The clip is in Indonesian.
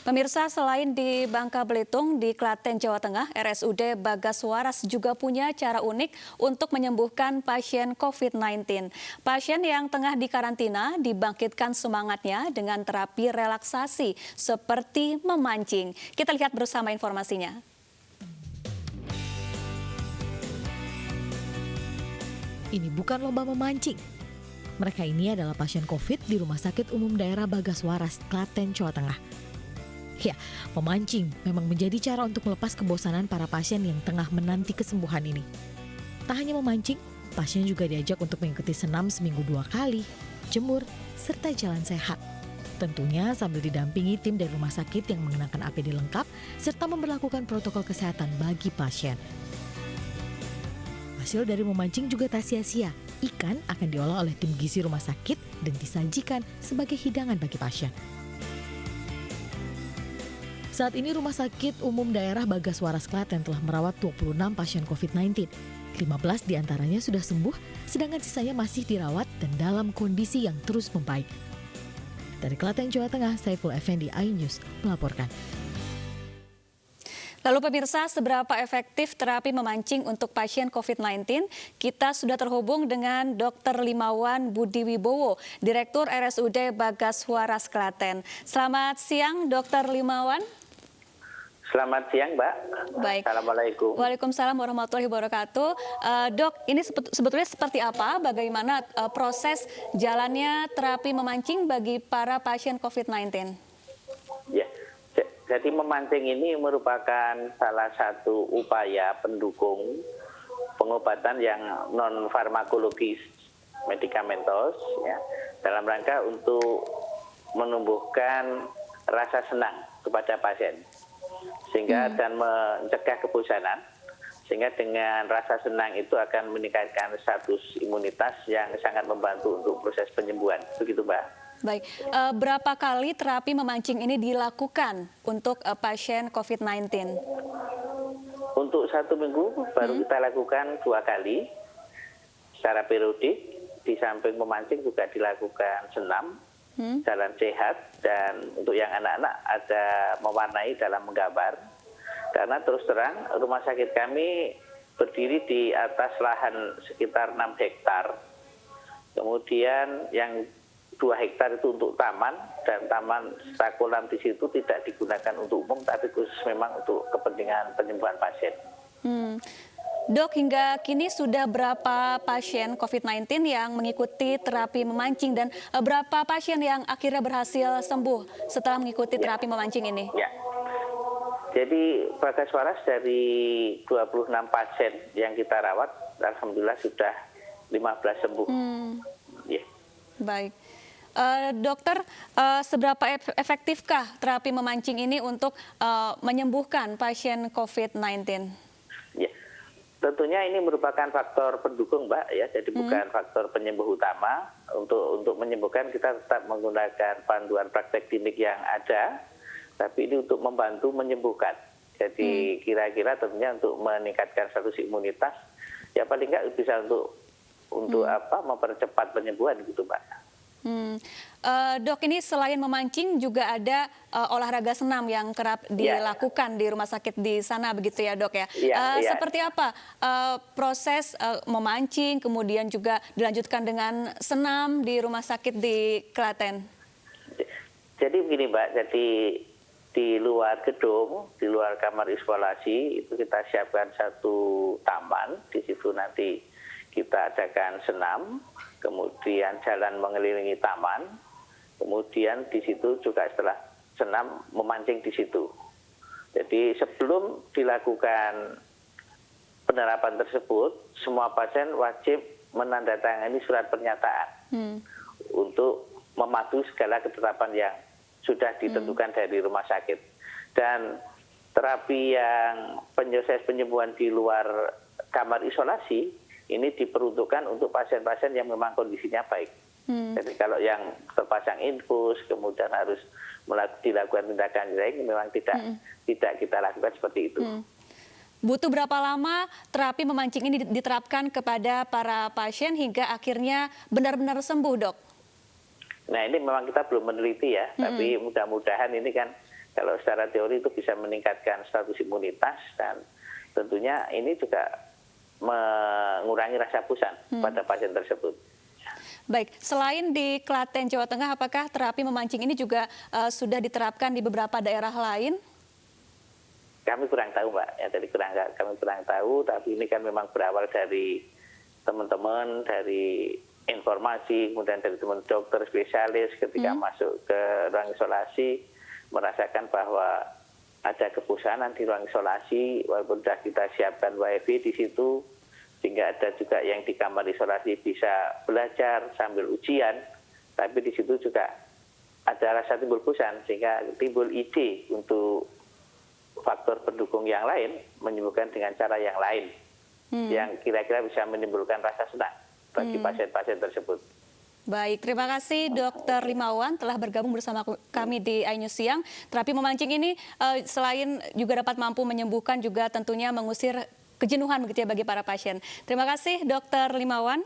Pemirsa, selain di Bangka Belitung, di Klaten, Jawa Tengah, RSUD Bagas Waras juga punya cara unik untuk menyembuhkan pasien COVID-19. Pasien yang tengah dikarantina dibangkitkan semangatnya dengan terapi relaksasi seperti memancing. Kita lihat bersama informasinya. Ini bukan lomba memancing. Mereka ini adalah pasien COVID di Rumah Sakit Umum Daerah Bagas Waras, Klaten, Jawa Tengah. Ya, memancing memang menjadi cara untuk melepas kebosanan para pasien yang tengah menanti kesembuhan ini. Tak hanya memancing, pasien juga diajak untuk mengikuti senam seminggu 2 kali, jemur, serta jalan sehat. Tentunya sambil didampingi tim dari rumah sakit yang mengenakan APD lengkap, serta memberlakukan protokol kesehatan bagi pasien. Hasil dari memancing juga tak sia-sia. Ikan akan diolah oleh tim gizi rumah sakit dan disajikan sebagai hidangan bagi pasien. Saat ini Rumah Sakit Umum Daerah Bagas Waras Klaten telah merawat 26 pasien COVID-19. 15 diantaranya sudah sembuh, sedangkan sisanya masih dirawat dan dalam kondisi yang terus membaik. Dari Klaten, Jawa Tengah, Saiful Effendi, iNews melaporkan. Lalu pemirsa, seberapa efektif terapi memancing untuk pasien COVID-19? Kita sudah terhubung dengan Dr. Limawan Budi Wibowo, Direktur RSUD Bagas Waras Klaten. Selamat siang, Dr. Limawan. Selamat siang, Mbak. Baik. Assalamualaikum. Waalaikumsalam warahmatullahi wabarakatuh. Dok, ini sebetulnya seperti apa? Bagaimana proses jalannya terapi memancing bagi para pasien COVID-19? Ya, jadi memancing ini merupakan salah satu upaya pendukung pengobatan yang non farmakologis medikamentos, ya, dalam rangka untuk menumbuhkan rasa senang kepada pasien. Sehingga dan mencegah kebosanan, sehingga dengan rasa senang itu akan meningkatkan status imunitas yang sangat membantu untuk proses penyembuhan. Begitu, Mbak. Baik, berapa kali terapi memancing ini dilakukan untuk pasien COVID-19? Untuk 1 minggu baru kita lakukan 2 kali secara periodik. Di samping memancing juga dilakukan senam, jalan sehat, dan untuk yang anak-anak ada mewarnai dalam menggambar. Karena terus terang rumah sakit kami berdiri di atas lahan sekitar 6 hektar. Kemudian yang 2 hektar itu untuk taman, dan taman serta kolam di situ tidak digunakan untuk umum, tapi khusus memang untuk kepentingan penyembuhan pasien. Dok, hingga kini sudah berapa pasien COVID-19 yang mengikuti terapi memancing dan berapa pasien yang akhirnya berhasil sembuh setelah mengikuti terapi memancing ini? Ya. Jadi Bagas Waras dari 26 pasien yang kita rawat, alhamdulillah sudah 15 sembuh. Ya. Baik. Dokter, seberapa efektifkah terapi memancing ini untuk menyembuhkan pasien COVID-19? Ya. Tentunya ini merupakan faktor pendukung, Mbak, ya. Jadi bukan faktor penyembuh utama. Untuk menyembuhkan kita tetap menggunakan panduan praktek klinik yang ada, tapi ini untuk membantu menyembuhkan. Jadi kira-kira tentunya untuk meningkatkan status imunitas, ya paling nggak bisa untuk mempercepat penyembuhan gitu, Mbak. Dok, ini selain memancing juga ada olahraga senam yang kerap dilakukan di rumah sakit di sana, begitu ya, Dok ya? Seperti apa proses memancing kemudian juga dilanjutkan dengan senam di rumah sakit di Klaten? Jadi begini, Mbak, jadi di luar gedung, di luar kamar isolasi itu kita siapkan satu taman. Di situ nanti kita adakan senam, kemudian jalan mengelilingi taman, kemudian di situ juga setelah senam memancing di situ. Jadi sebelum dilakukan penerapan tersebut, semua pasien wajib menandatangani surat pernyataan untuk mematuhi segala ketetapan yang sudah ditentukan dari rumah sakit. Dan terapi yang proses penyembuhan di luar kamar isolasi ini diperuntukkan untuk pasien-pasien yang memang kondisinya baik. Jadi kalau yang terpasang infus, kemudian harus dilakukan tindakan lain, memang tidak kita lakukan seperti itu. Butuh berapa lama terapi memancing ini diterapkan kepada para pasien hingga akhirnya benar-benar sembuh, Dok? Nah, ini memang kita belum meneliti ya, tapi mudah-mudahan ini kan Kalau secara teori itu bisa meningkatkan status imunitas dan tentunya ini juga mengurangi rasa bosan pada pasien tersebut. Baik, selain di Klaten, Jawa Tengah, apakah terapi memancing ini juga sudah diterapkan di beberapa daerah lain? Kami kurang tahu, Mbak. Ya, jadi kami kurang tahu, tapi ini kan memang berawal dari teman-teman, dari informasi, kemudian dari teman dokter spesialis ketika masuk ke ruang isolasi, merasakan bahwa ada kebosanan di ruang isolasi, walaupun sudah kita siapkan WiFi di situ, sehingga ada juga yang di kamar isolasi bisa belajar sambil ujian, tapi di situ juga ada rasa timbul bosan, sehingga timbul ide untuk faktor pendukung yang lain, menyembuhkan dengan cara yang lain, yang kira-kira bisa menimbulkan rasa senang bagi pasien-pasien tersebut. Baik, terima kasih Dr. Limawan telah bergabung bersama kami di iNews Siang. Terapi memancing ini selain juga dapat mampu menyembuhkan, juga tentunya mengusir kejenuhan begitu ya bagi para pasien. Terima kasih Dr. Limawan.